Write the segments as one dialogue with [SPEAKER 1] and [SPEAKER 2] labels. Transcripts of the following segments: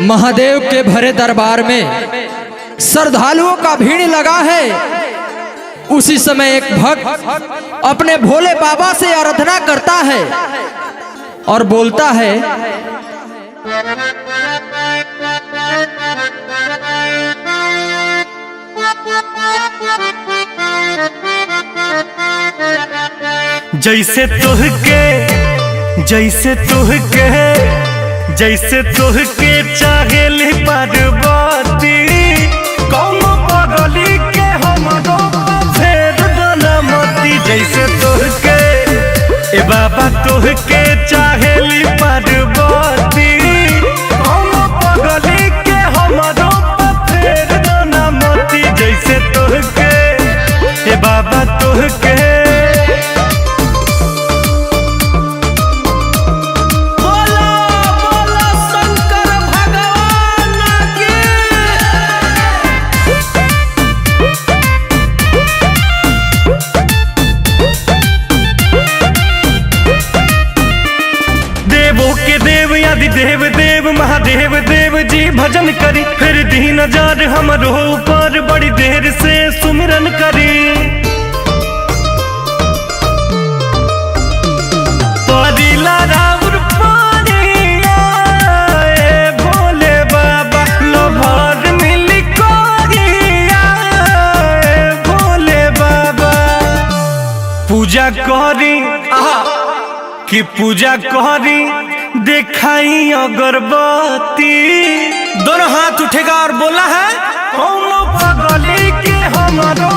[SPEAKER 1] महादेव के भरे दरबार में श्रद्धालुओं का भीड़ लगा है। उसी समय एक भक्त अपने भोले बाबा से आराधना करता है और बोलता है,
[SPEAKER 2] जैसे तुहके चाहेली पार्वती, कौन पगली के हमरो फेर दनमती। जैसे तुहके ए बाबा तुहके चाहेली पार्वती, कौन पगली के हमरो फेर दनमती। जैसे तुहके ए बाबा तुहके देव देव महादेव देव जी भजन करी, फिर दीन जार हमरो ऊपर बड़ी देर से सुमिरन करी। परिला राउर पानिया ए भोले बाबा, लोभर मिली कोरिया ए भोले बाबा। पूजा करी कि पूजा करी दिखाई अगरबत्ती, दोनों हाथ उठेगा और बोला है, कौन पगली के हमारो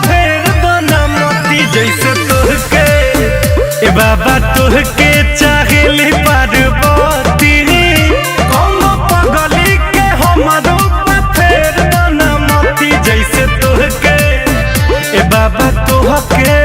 [SPEAKER 2] फेर दनमती। जैसे तुहके ए बाबा तुहके चाहेली पार्वती, कौन पगली के हमारो फेर दनमती। जैसे तुहके ए बाबा तुहके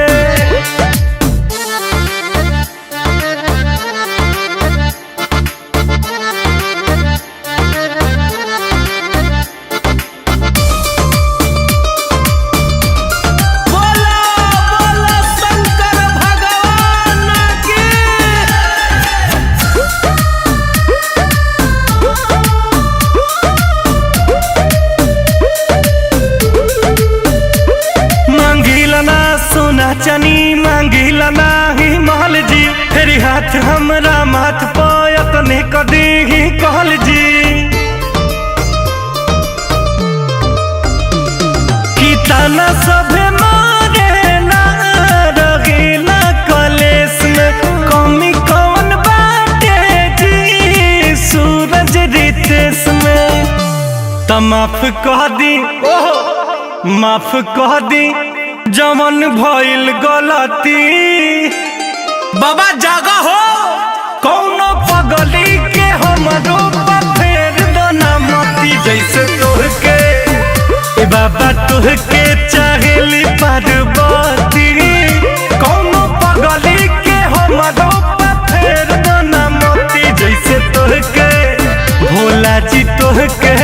[SPEAKER 2] चनी मांगिला नाही महल जी, फेरी हाथ हमरा माथ पायत ने कदी ही कहल जी। की ताना सभे मारे ना रगीला कलेस में, कमी कौन बाटे जी सूरज रितेश में। त माफ कह दी माफ कह दी जमन भइल गलती। बाबा जागा हो, कौन पगली के हमरो फेर दनमती। जैसे तुहके ए बाबा तुहके चाहेली पार्वती, कौन पगली के हमरो फेर दनमती। जैसे तुहके भोला जी तुहके